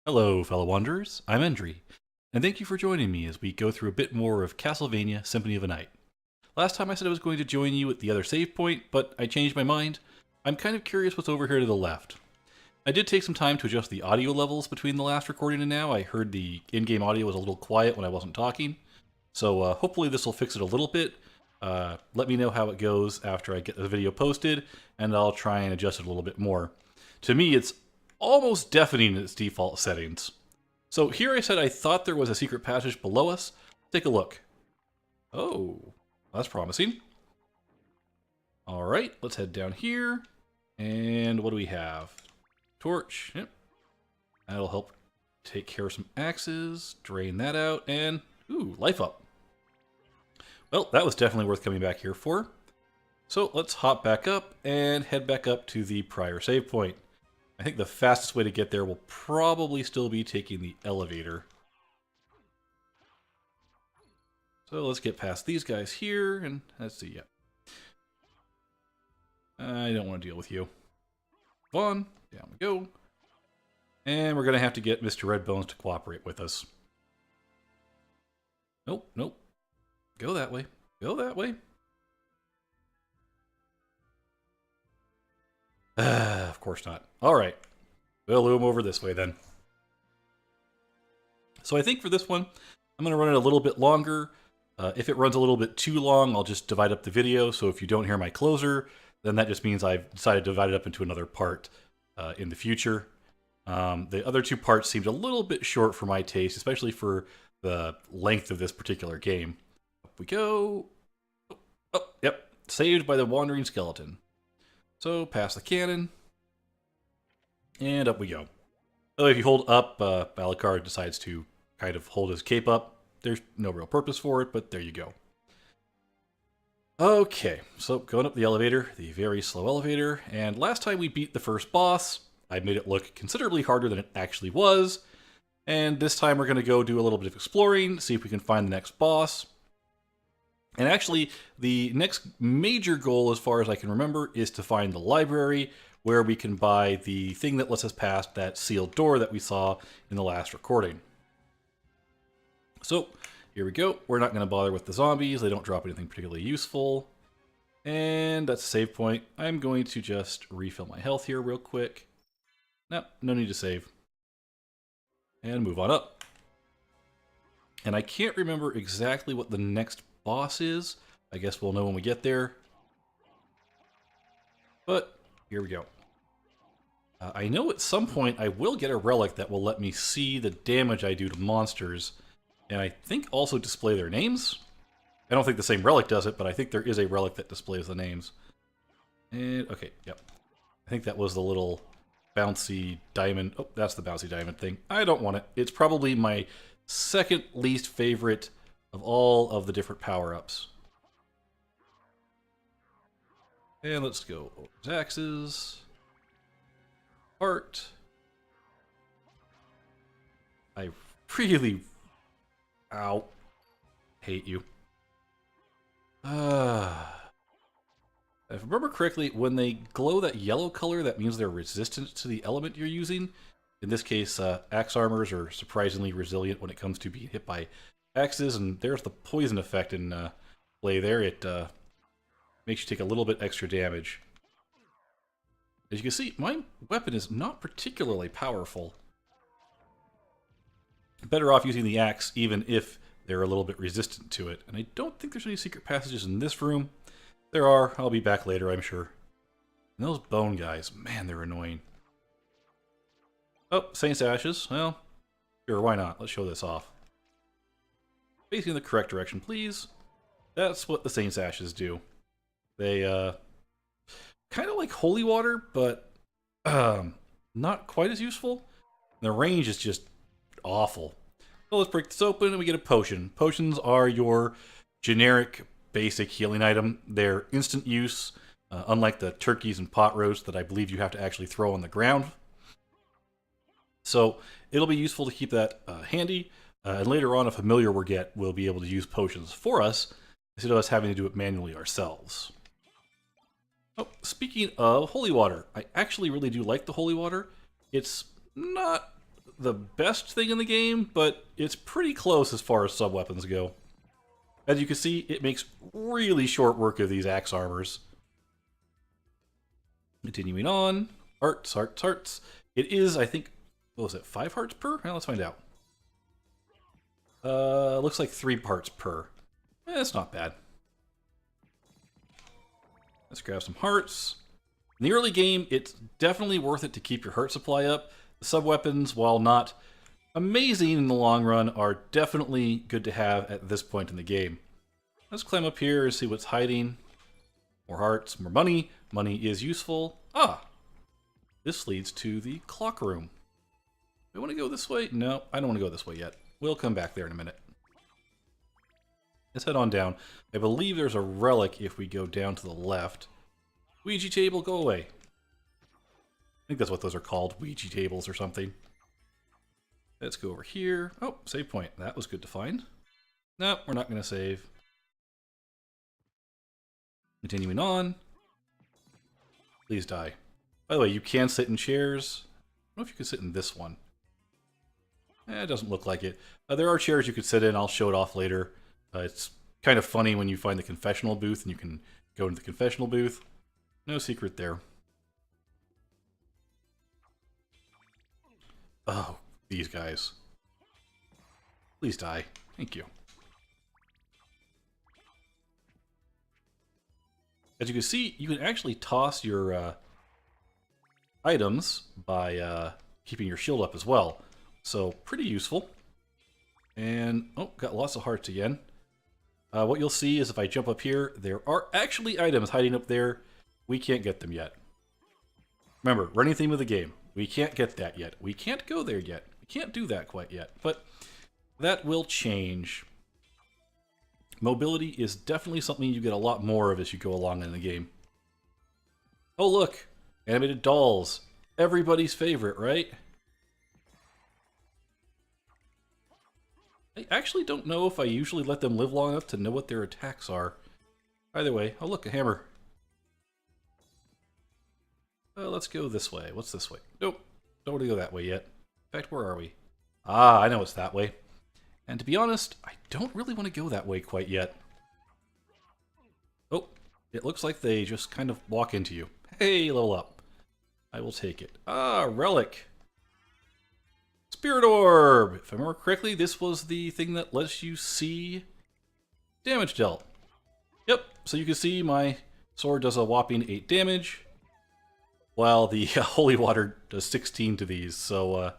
Hello, fellow wanderers. I'm Endry, and thank you for joining me as we go through a bit more of Castlevania Symphony of a Night. Last time I said I was going to join you at the other save point, but I changed my mind. I'm kind of curious what's over here to the left. I did take some time to adjust the audio levels between the last recording and now. I heard the in-game audio was a little quiet when I wasn't talking, so hopefully this will fix it a little bit. Let me know how it goes after I get the video posted, and I'll try and adjust it a little bit more. To me, it's almost deafening in its default settings. So here I said I thought there was a secret passage below us. Take a look. Oh, that's promising. All right, let's head down here. And what do we have? Torch. Yep. That'll help take care of some axes. Drain that out. And, ooh, life up. Well, that was definitely worth coming back here for. So let's hop back up and head back up to the prior save point. I think the fastest way to get there will probably still be taking the elevator. So let's get past these guys here, and let's see, yeah. I don't want to deal with you. Vaughn, down we go. And we're going to have to get Mr. Redbones to cooperate with us. Nope, nope. Go that way. Go that way. Of course not. All right. We'll loom over this way then. So I think for this one, I'm going to run it a little bit longer. If it runs a little bit too long, I'll just divide up the video. So if you don't hear my closer, then that just means I've decided to divide it up into another part in the future. The other two parts seemed a little bit short for my taste, especially for the length of this particular game. Up we go. Oh, yep. Saved by the wandering skeleton. So, past the cannon, and up we go. So if you hold up, Alucard decides to kind of hold his cape up. There's no real purpose for it, but there you go. Okay, so going up the elevator, the very slow elevator, and last time we beat the first boss, I made it look considerably harder than it actually was, and this time we're going to go do a little bit of exploring, see if we can find the next boss. And actually, the next major goal, as far as I can remember, is to find the library where we can buy the thing that lets us past that sealed door that we saw in the last recording. So, here we go. We're not going to bother with the zombies. They don't drop anything particularly useful. And that's a save point. I'm going to just refill my health here real quick. Nope, no need to save. And move on up. And I can't remember exactly what the next boss is. I guess we'll know when we get there. But here we go. I know at some point I will get a relic that will let me see the damage I do to monsters. And I think also display their names. I don't think the same relic does it, but I think there is a relic that displays the names. And, okay, yep. I think that was the little bouncy diamond. Oh, that's the bouncy diamond thing. I don't want it. It's probably my second least favorite of all of the different power-ups. And let's go over his axes. Heart. I really... Ow. Hate you. If I remember correctly, when they glow that yellow color, that means they're resistant to the element you're using. In this case, axe armors are surprisingly resilient when it comes to being hit by axes, and there's the poison effect in play there. It makes you take a little bit extra damage. As you can see, my weapon is not particularly powerful. Better off using the axe, even if they're a little bit resistant to it. And I don't think there's any secret passages in this room. There are. I'll be back later, I'm sure. And those bone guys, man, they're annoying. Oh, Saint's Ashes. Well, sure, why not? Let's show this off. Facing the correct direction, please. That's what the Saint's Ashes do. They, kind of like holy water, but not quite as useful. The range is just awful. So let's break this open and we get a potion. Potions are your generic basic healing item. They're instant use, unlike the turkeys and pot roast that I believe you have to actually throw on the ground. So it'll be useful to keep that handy. And later on, a familiar will be able to use potions for us instead of us having to do it manually ourselves. Oh, speaking of holy water, I actually really do like the holy water. It's not the best thing in the game, but it's pretty close as far as sub-weapons go. As you can see, it makes really short work of these axe armors. Continuing on. Hearts, hearts, hearts. It is, I think, what was it, 5 hearts per? Well, let's find out. Looks like 3 parts per. That's not bad. Let's grab some hearts. In the early game, it's definitely worth it to keep your heart supply up. The sub-weapons, while not amazing in the long run, are definitely good to have at this point in the game. Let's climb up here and see what's hiding. More hearts, more money. Money is useful. Ah! This leads to the clock room. Do I want to go this way? No, I don't want to go this way yet. We'll come back there in a minute. Let's head on down. I believe there's a relic if we go down to the left. Ouija table, go away. I think that's what those are called, Ouija tables or something. Let's go over here. Oh, save point. That was good to find. No, we're not going to save. Continuing on. Please die. By the way, you can sit in chairs. I don't know if you can sit in this one. It doesn't look like it. There are chairs you could sit in. I'll show it off later. It's kind of funny when you find the confessional booth and you can go into the confessional booth. No secret there. Oh, these guys. Please die. Thank you. As you can see, you can actually toss your items by keeping your shield up as well. So, pretty useful. And, oh, got lots of hearts again. What you'll see is if I jump up here, there are actually items hiding up there. We can't get them yet. Remember, running theme of the game. We can't get that yet. We can't go there yet. We can't do that quite yet. But that will change. Mobility is definitely something you get a lot more of as you go along in the game. Oh, look! Animated dolls. Everybody's favorite, right? I actually don't know if I usually let them live long enough to know what their attacks are. Either way, oh look, a hammer. Let's go this way. What's this way? Nope, don't want to go that way yet. In fact, where are we? Ah, I know it's that way. And to be honest, I don't really want to go that way quite yet. Oh, it looks like they just kind of walk into you. Hey, level up. I will take it. Ah, relic. Spirit Orb! If I remember correctly, this was the thing that lets you see damage dealt. Yep, so you can see my sword does a whopping 8 damage, while the holy water does 16 to these, so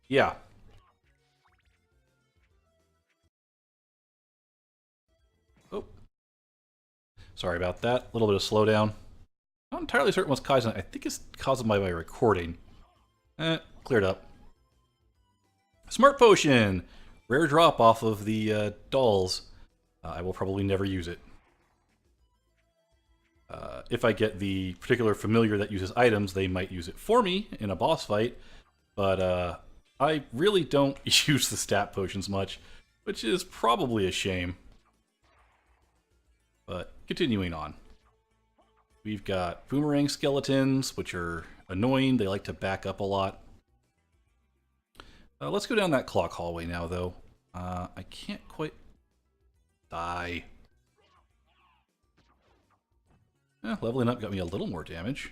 yeah. Oh. Sorry about that, a little bit of slowdown. Not entirely certain what's causing it. I think it's caused by my recording. Cleared up. Smart Potion! Rare drop off of the dolls. I will probably never use it. If I get the particular familiar that uses items, they might use it for me in a boss fight. But I really don't use the stat potions much, which is probably a shame. But continuing on. We've got boomerang skeletons, which are annoying. They like to back up a lot. Let's go down that clock hallway now, though. I can't quite... Die. Leveling up got me a little more damage.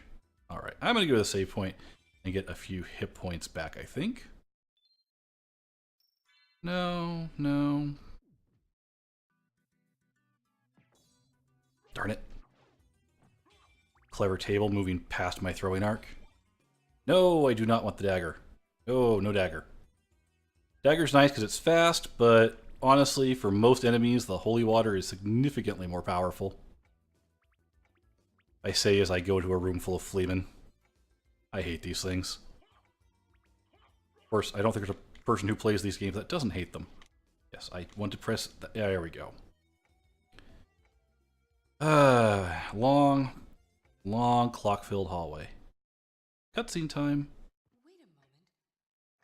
Alright, I'm going to go to the save point and get a few hit points back, I think. No, no. Darn it. Clever table moving past my throwing arc. No, I do not want the dagger. Oh, no dagger. Dagger's nice because it's fast, but honestly, for most enemies, the holy water is significantly more powerful. I say as I go to a room full of fleamen. I hate these things. Of course, I don't think there's a person who plays these games that doesn't hate them. Yes, I want to press... Yeah, there we go. Long clock-filled hallway. Cutscene time. Wait a moment.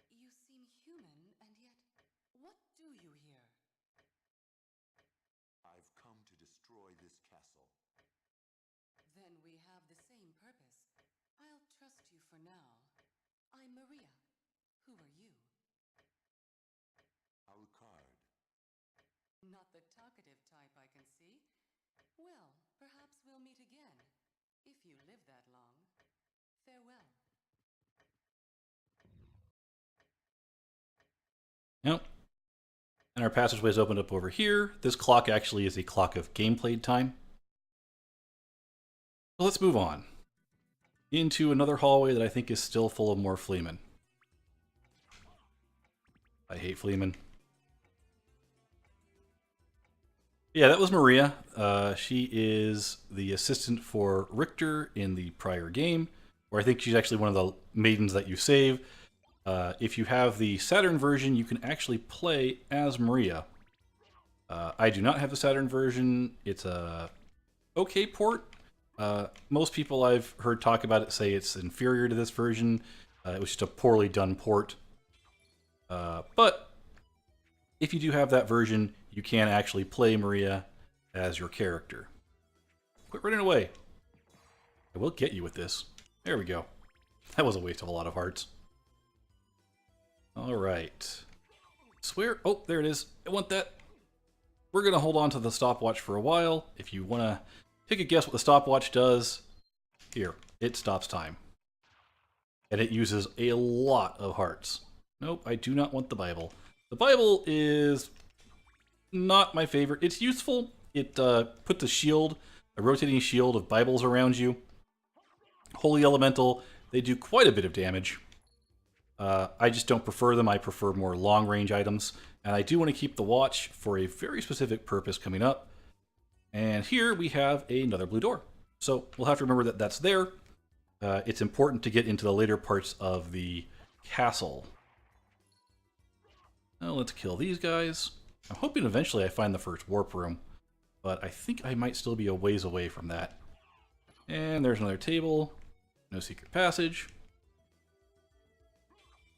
You seem human, and yet, what do you here? I've come to destroy this castle. Then we have the same purpose. I'll trust you for now. I'm Maria. Who are you? not the talkative type, I can see. Well, perhaps we'll meet again, if you live that long. Farewell. Yep. And our passageway's opened up over here. This clock actually is a clock of gameplay time. So let's move on into another hallway that I think is still full of more Fleemen. I hate Fleemen. Yeah, that was Maria. She is the assistant for Richter in the prior game, where I think she's actually one of the maidens that you save. If you have the Saturn version, you can actually play as Maria. I do not have the Saturn version. It's a okay port. Most people I've heard talk about it say it's inferior to this version. It was just a poorly done port. But if you do have that version, you can actually play Maria as your character. Quit running away. I will get you with this. There we go. That was a waste of a lot of hearts. Alright. Swear. Oh, there it is. I want that. We're going to hold on to the stopwatch for a while. If you want to take a guess what the stopwatch does, here, it stops time. And it uses a lot of hearts. Nope, I do not want the Bible. The Bible is not my favorite. It's useful. It puts a shield, a rotating shield of Bibles around you. Holy Elemental, they do quite a bit of damage. I just don't prefer them. I prefer more long-range items. And I do want to keep the watch for a very specific purpose coming up. And here we have another blue door. So we'll have to remember that that's there. It's important to get into the later parts of the castle. Now let's kill these guys. I'm hoping eventually I find the first warp room, but I think I might still be a ways away from that. And there's another table. No secret passage.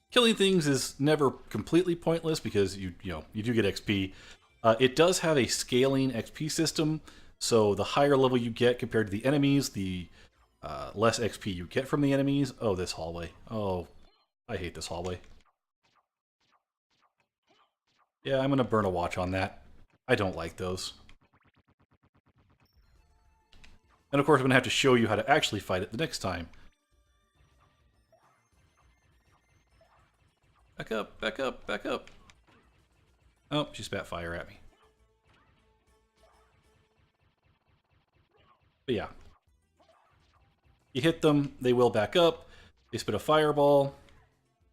Killing things is never completely pointless because you do get XP. It does have a scaling XP system, so the higher level you get compared to the enemies, the less XP you get from the enemies. Oh, this hallway. Oh, I hate this hallway. Yeah, I'm going to burn a watch on that. I don't like those. And of course, I'm going to have to show you how to actually fight it the next time. Back up, back up, back up. Oh, she spat fire at me. But yeah. You hit them, they will back up. They spit a fireball.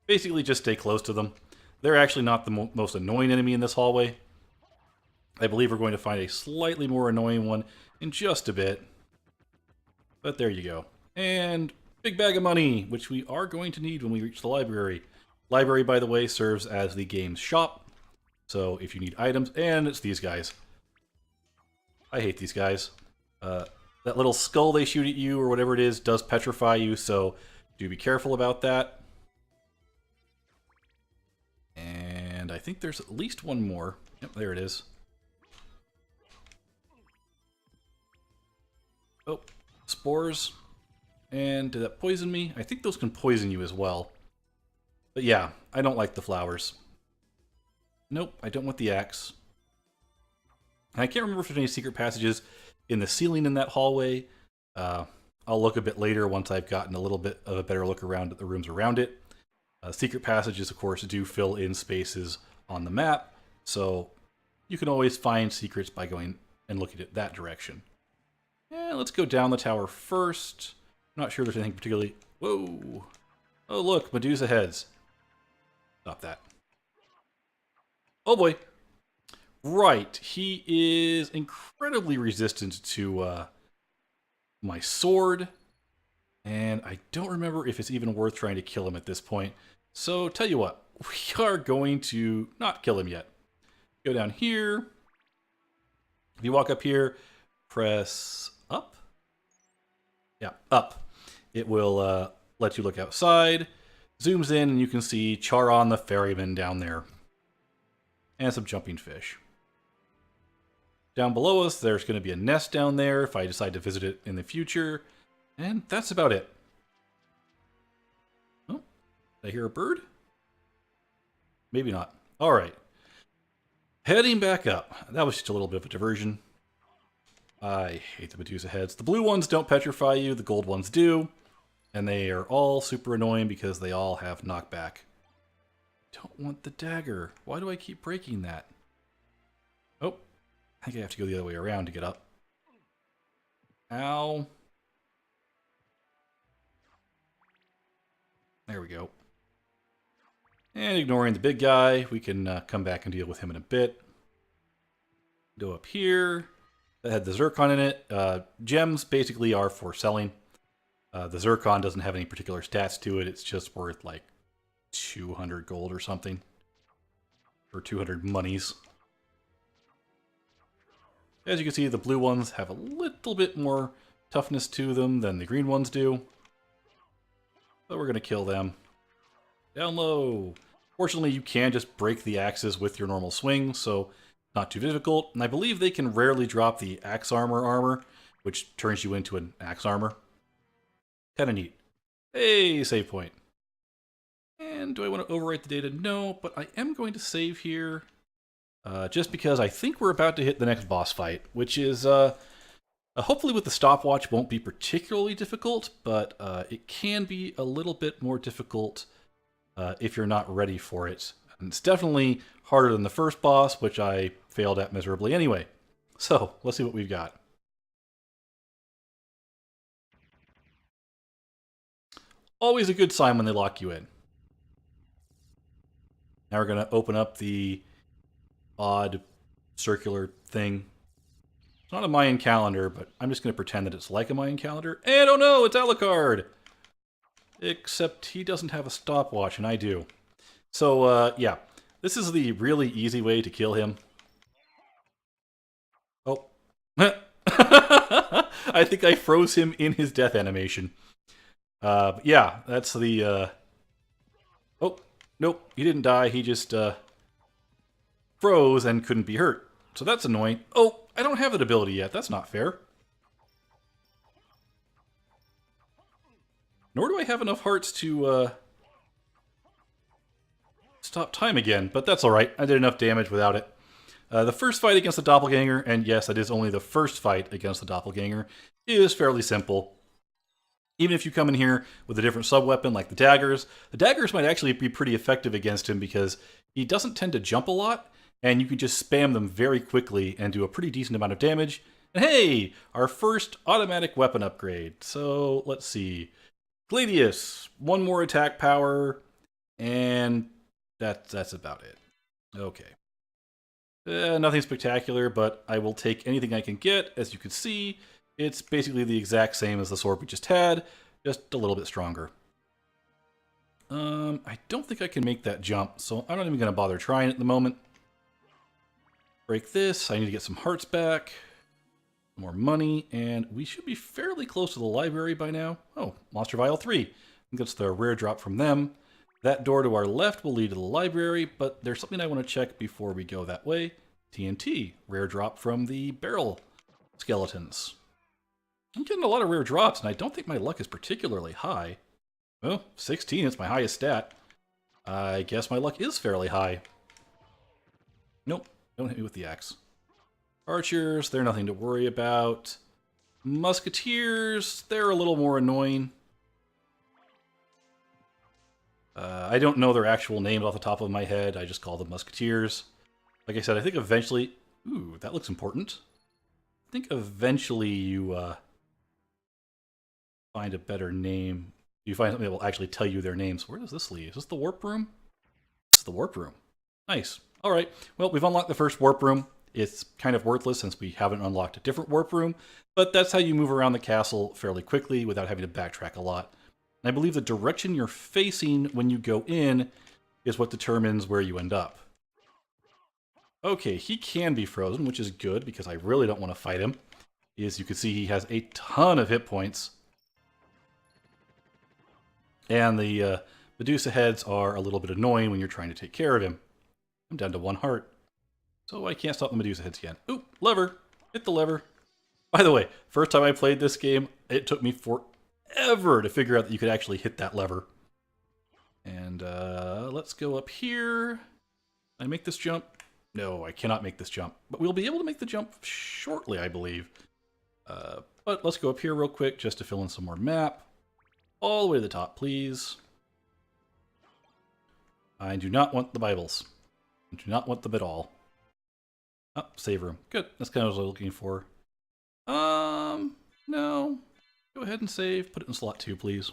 Basically, just stay close to them. They're actually not the most annoying enemy in this hallway. I believe we're going to find a slightly more annoying one in just a bit. But there you go. And big bag of money, which we are going to need when we reach the library. Library, by the way, serves as the game's shop. So if you need items, and it's these guys. I hate these guys. That little skull they shoot at you, or whatever it is, does petrify you, so do be careful about that. And I think there's at least one more. Yep, there it is. Oh, spores. And did that poison me? I think those can poison you as well. But yeah, I don't like the flowers. Nope, I don't want the axe. And I can't remember if there's any secret passages in the ceiling in that hallway. I'll look a bit later once I've gotten a little bit of a better look around at the rooms around it. Secret passages, of course, do fill in spaces on the map, so you can always find secrets by going and looking at that direction. Yeah, let's go down the tower first. I'm not sure there's anything particularly... Whoa! Oh, look, Medusa heads. Stop that. Oh boy. Right, he is incredibly resistant to my sword. And I don't remember if it's even worth trying to kill him at this point. So, tell you what, we are going to not kill him yet. Go down here. If you walk up here, press up. Yeah, up. It will let you look outside. Zooms in and you can see Charon the ferryman down there. And some jumping fish. Down below us, there's going to be a nest down there if I decide to visit it in the future. And that's about it. Oh, did I hear a bird? Maybe not. All right. Heading back up. That was just a little bit of a diversion. I hate the Medusa heads. The blue ones don't petrify you, the gold ones do. And they are all super annoying because they all have knockback. Don't want the dagger. Why do I keep breaking that? Oh, I think I have to go the other way around to get up. Ow. There we go. And ignoring the big guy, we can come back and deal with him in a bit. Go up here. That had the zircon in it. Gems basically are for selling. The zircon doesn't have any particular stats to it. It's just worth like 200 gold or something. Or 200 monies. As you can see, the blue ones have a little bit more toughness to them than the green ones do. But we're going to kill them. Down low. Fortunately, you can just break the axes with your normal swing, so not too difficult. And I believe they can rarely drop the axe armor, which turns you into an axe armor. Kind of neat. Hey, save point. And do I want to overwrite the data? No, but I am going to save here. Just because I think we're about to hit the next boss fight, which is, hopefully with the stopwatch won't be particularly difficult, but it can be a little bit more difficult if you're not ready for it. And it's definitely harder than the first boss, which I failed at miserably anyway. So, let's see what we've got. Always a good sign when they lock you in. Now we're going to open up the odd circular thing. It's not a Mayan calendar, but I'm just going to pretend that it's like a Mayan calendar. And oh no, it's Alucard! Except he doesn't have a stopwatch, and I do. So, yeah. This is the really easy way to kill him. Oh. I think I froze him in his death animation. But yeah, that's the... Oh, nope, he didn't die. He just froze and couldn't be hurt. So that's annoying. Oh, I don't have that ability yet. That's not fair. Nor do I have enough hearts to stop time again, but that's alright. I did enough damage without it. The first fight against the doppelganger, and yes, it is only the first fight against the doppelganger, is fairly simple. Even if you come in here with a different sub-weapon like the daggers might actually be pretty effective against him because he doesn't tend to jump a lot, and you can just spam them very quickly and do a pretty decent amount of damage. And hey, our first automatic weapon upgrade. So, let's see. Gladius, one more attack power, and that's about it. Okay. Nothing spectacular, but I will take anything I can get. As you can see, it's basically the exact same as the sword we just had, just a little bit stronger. I don't think I can make that jump, so I'm not even going to bother trying at the moment. Break this. I need to get some hearts back. More money, and we should be fairly close to the library by now. Oh, Monster Vial 3. I think that's the rare drop from them. That door to our left will lead to the library, but there's something I want to check before we go that way. TNT, rare drop from the barrel skeletons. I'm getting a lot of rare drops, and I don't think my luck is particularly high. Well, 16 is my highest stat. I guess my luck is fairly high. Nope, don't hit me with the axe. Archers, they're nothing to worry about. Musketeers, they're a little more annoying. I don't know their actual names off the top of my head. I just call them Musketeers. Like I said, I think eventually... Ooh, that looks important. I think eventually you find a better name. You find something that will actually tell you their names. Where does this lead? Is this the warp room? This is the warp room. Nice. All right. Well, we've unlocked the first warp room. It's kind of worthless since we haven't unlocked a different warp room, but that's how you move around the castle fairly quickly without having to backtrack a lot. And I believe the direction you're facing when you go in is what determines where you end up. Okay, he can be frozen, which is good because I really don't want to fight him. As you can see, he has a ton of hit points. And the Medusa heads are a little bit annoying when you're trying to take care of him. I'm down to 1 heart. So I can't stop the Medusa heads again. Oop, lever. Hit the lever. By the way, first time I played this game, it took me forever to figure out that you could actually hit that lever. And let's go up here. I make this jump. No, I cannot make this jump. But we'll be able to make the jump shortly, I believe. But let's go up here real quick just to fill in some more map. All the way to the top, please. I do not want the Bibles. I do not want them at all. Oh, save room. Good. That's kind of what I was looking for. No. Go ahead and save. Put it in slot 2, please.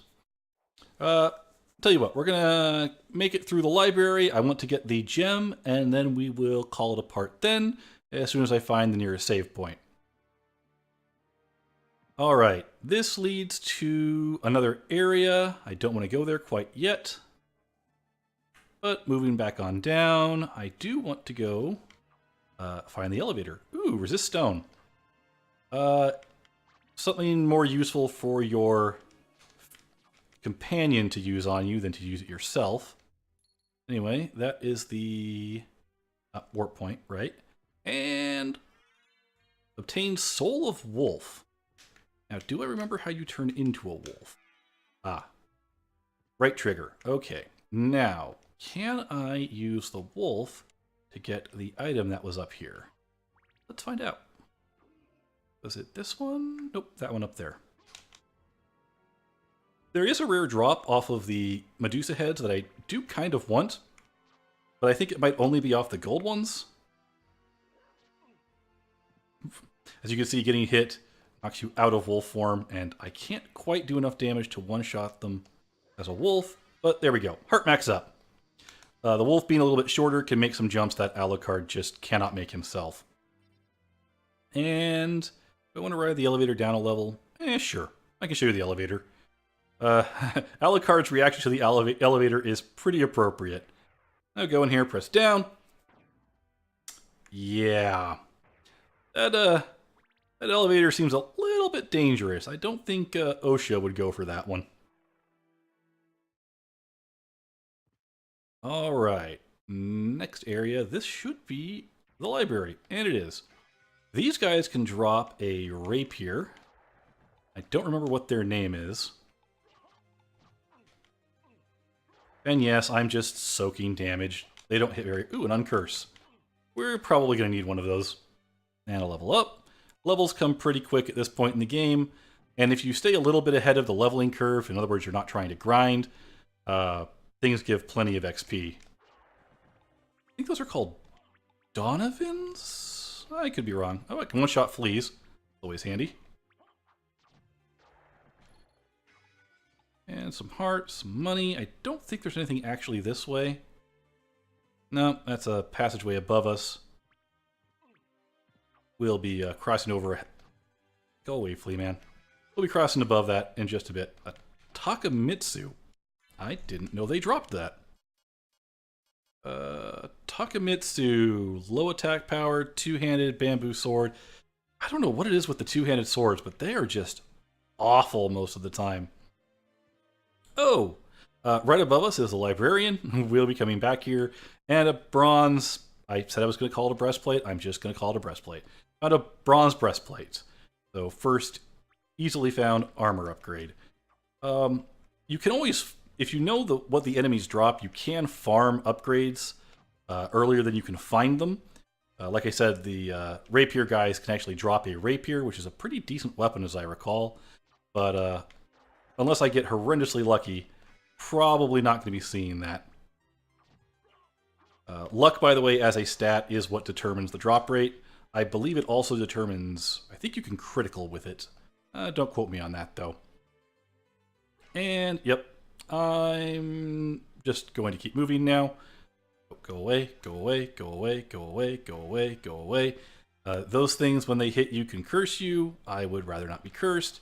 Tell you what, we're gonna make it through the library. I want to get the gem, and then we will call it apart then, as soon as I find the nearest save point. Alright, this leads to another area. I don't want to go there quite yet. But moving back on down, I do want to go find the elevator. Ooh, resist stone. Something more useful for your companion to use on you than to use it yourself. Anyway, that is the warp point, right? And obtain Soul of Wolf. Now, do I remember how you turn into a wolf? Ah, right trigger. Okay. Now, can I use the wolf to get the item that was up here? Let's find out. Was it this one? Nope, that one up there. There is a rare drop off of the Medusa heads that I do kind of want, but I think it might only be off the gold ones. As you can see, getting hit knocks you out of wolf form, and I can't quite do enough damage to one-shot them as a wolf, but there we go. Heart max up. The wolf being a little bit shorter can make some jumps that Alucard just cannot make himself. And I want to ride the elevator down a level. Sure. I can show you the elevator. Alucard's reaction to the elevator is pretty appropriate. I'll go in here, press down. Yeah. That elevator seems a little bit dangerous. I don't think OSHA would go for that one. Alright. Next area. This should be the library. And it is. These guys can drop a rapier. I don't remember what their name is. And yes, I'm just soaking damage. They don't hit very... Ooh, an uncurse. We're probably going to need one of those. And a level up. Levels come pretty quick at this point in the game. And if you stay a little bit ahead of the leveling curve, in other words, you're not trying to grind, things give plenty of XP. I think those are called Donovans? I could be wrong. Oh, I can one-shot fleas. Always handy. And some hearts, some money. I don't think there's anything actually this way. No, that's a passageway above us. We'll be crossing over... Go away, flea man. We'll be crossing above that in just a bit. A Takamitsu. I didn't know they dropped that. Takamitsu. Low attack power, two-handed bamboo sword. I don't know what it is with the two-handed swords, but they are just awful most of the time. Oh, right above us is a librarian. We'll be coming back here. And a bronze... I said I was going to call it a breastplate. I'm just going to call it a breastplate. Found a bronze breastplate. So first, easily found armor upgrade. You can always... If you know what the enemies drop, you can farm upgrades earlier than you can find them. Like I said, the rapier guys can actually drop a rapier, which is a pretty decent weapon as I recall. But unless I get horrendously lucky, probably not going to be seeing that. Luck, by the way, as a stat is what determines the drop rate. I believe it also determines... I think you can critical with it. Don't quote me on that, though. And, yep. I'm just going to keep moving now. Go away, go away, go away, go away, go away, go away. Those things, when they hit you, can curse you. I would rather not be cursed.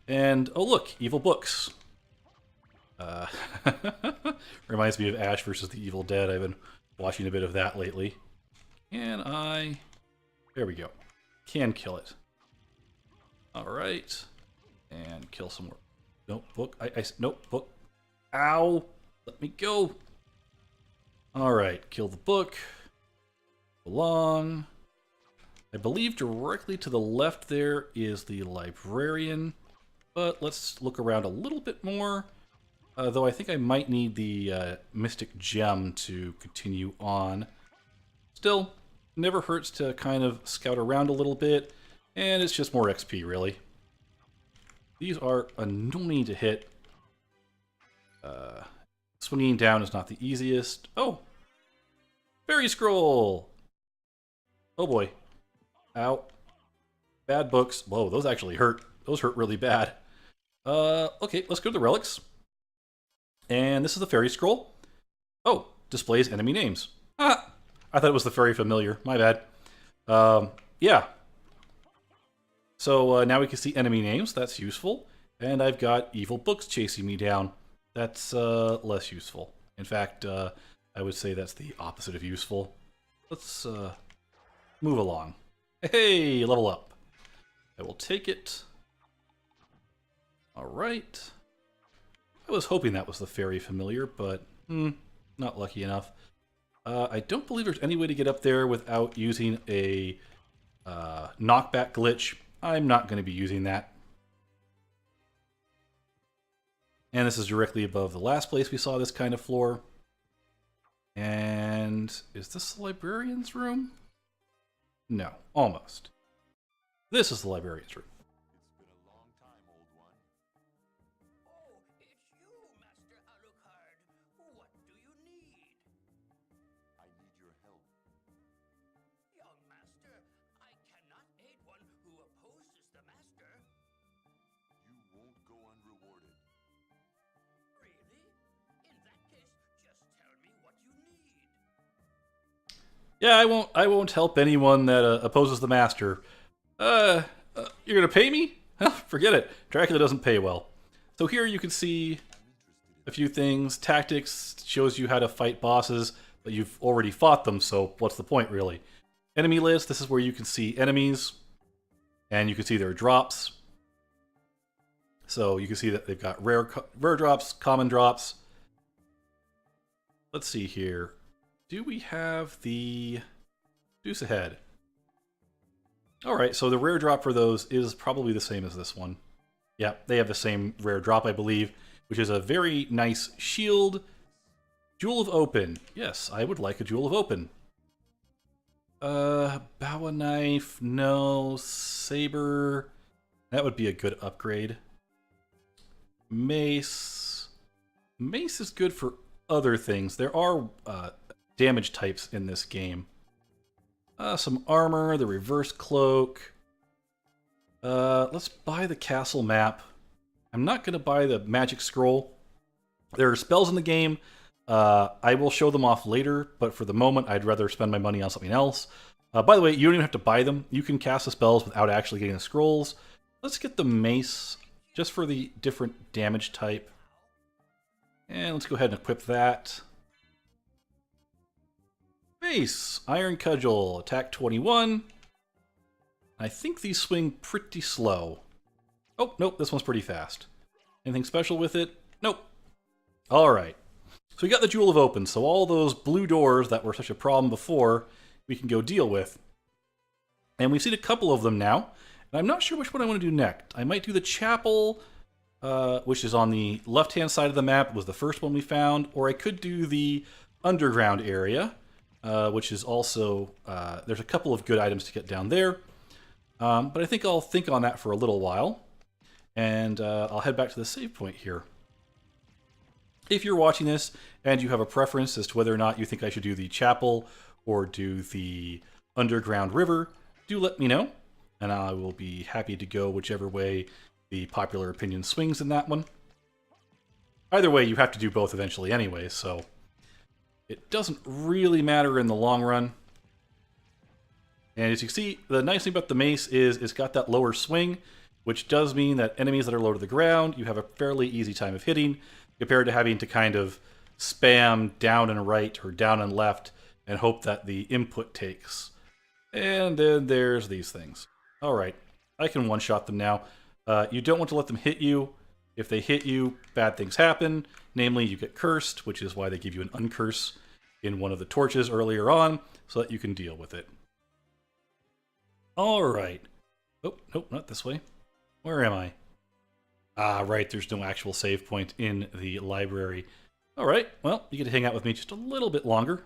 And, oh look, evil books. Reminds me of Ash versus the Evil Dead. I've been watching a bit of that lately. Can I... There we go. Can kill it. Alright. And kill some more. Nope, book. Nope, book. Ow! Let me go. Alright, kill the book. Belong. I believe directly to the left there is the librarian. But let's look around a little bit more. Though I think I might need the mystic gem to continue on. still, never hurts to kind of scout around a little bit, and it's just more XP, really. These are annoying to hit. Swinging down is not the easiest. Oh! Fairy Scroll! Oh boy. Ow. Bad books. Whoa, those actually hurt. Those hurt really bad. Okay, let's go to the relics. And this is the Fairy Scroll. Oh, displays enemy names. Ah! I thought it was the Fairy Familiar. My bad. Yeah. So now we can see enemy names. That's useful. And I've got evil books chasing me down. That's less useful. In fact, I would say that's the opposite of useful. Let's move along. Hey, level up. I will take it. Alright. I was hoping that was the Fairy Familiar, but not lucky enough. I don't believe there's any way to get up there without using a knockback glitch. I'm not going to be using that. And this is directly above the last place we saw this kind of floor. And is this the librarian's room? No, almost. This is the librarian's room. It's been a long time, old one. Oh, it's you, Master Alucard. What do you need? I need your help. Young Master, I cannot aid one who opposes the Master. You won't go unrewarded. Really? In that case, just tell me what you need. Yeah, I won't help anyone that opposes the master. You're gonna pay me? Huh, forget it. Dracula doesn't pay well. So here you can see a few things. Tactics shows you how to fight bosses, but you've already fought them, so what's the point, really? Enemy list, this is where you can see enemies, and you can see their drops. So you can see that they've got rare drops, common drops. Let's see here. Do we have the Deuce ahead? Alright, so the rare drop for those is probably the same as this one. Yeah, they have the same rare drop, I believe, which is a very nice shield. Jewel of Open. Yes, I would like a Jewel of Open. Bowie Knife, no. Saber. That would be a good upgrade. Mace. Mace is good for other things. There are damage types in this game. Some armor, the reverse cloak. Let's buy the castle map. I'm not going to buy the magic scroll. There are spells in the game. I will show them off later, but for the moment, I'd rather spend my money on something else. By the way, you don't even have to buy them. You can cast the spells without actually getting the scrolls. Let's get the mace, just for the different damage type. And let's go ahead and equip that. Mace, Iron Cudgel, attack 21. I think these swing pretty slow. Oh, nope, this one's pretty fast. Anything special with it? Nope. Alright. So we got the Jewel of Open, so all those blue doors that were such a problem before, we can go deal with. And we've seen a couple of them now, and I'm not sure which one I want to do next. I might do the chapel, which is on the left-hand side of the map, was the first one we found, or I could do the underground area, which is also, there's a couple of good items to get down there. But I think I'll think on that for a little while, and I'll head back to the save point here. If you're watching this and you have a preference as to whether or not you think I should do the chapel or do the underground river, do let me know, and I will be happy to go whichever way the popular opinion swings in that one. Either way, you have to do both eventually anyway, so it doesn't really matter in the long run. And as you can see, the nice thing about the mace is it's got that lower swing, which does mean that enemies that are low to the ground, you have a fairly easy time of hitting, compared to having to kind of spam down and right or down and left and hope that the input takes. And then there's these things. Alright, I can one-shot them now. You don't want to let them hit you. If they hit you, bad things happen. Namely, you get cursed, which is why they give you an uncurse in one of the torches earlier on, so that you can deal with it. Alright. Oh, nope, not this way. Where am I? Ah, right, there's no actual save point in the library. Alright, well, you get to hang out with me just a little bit longer.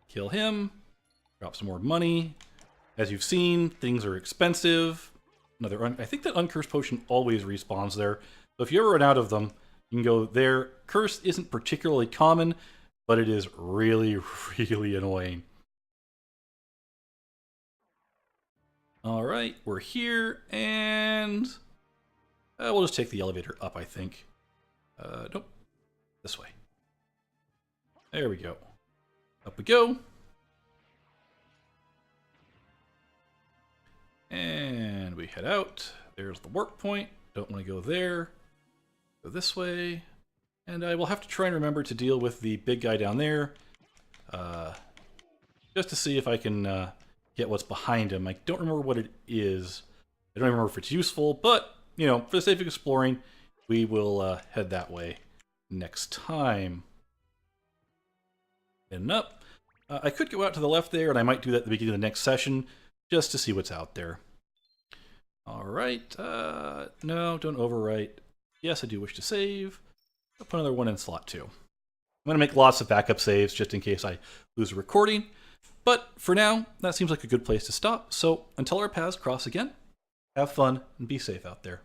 Kill him. Drop some more money. As you've seen, things are expensive. I think that Uncursed Potion always respawns there. So if you ever run out of them, you can go there. Curse isn't particularly common, but it is really, really annoying. Alright, we're here, and we'll just take the elevator up, I think. Nope. This way. There we go. Up we go. And we head out. There's the warp point. Don't want to go there. Go this way. And I will have to try and remember to deal with the big guy down there. Just to see if I can get what's behind him. I don't remember what it is. I don't remember if it's useful, but, you know, for the sake of exploring, we will head that way next time. And up. I could go out to the left there, and I might do that at the beginning of the next session, just to see what's out there. Alright, no, don't overwrite. Yes, I do wish to save. I'll put another one in slot 2. I'm going to make lots of backup saves just in case I lose a recording. But for now, that seems like a good place to stop. So until our paths cross again, have fun and be safe out there.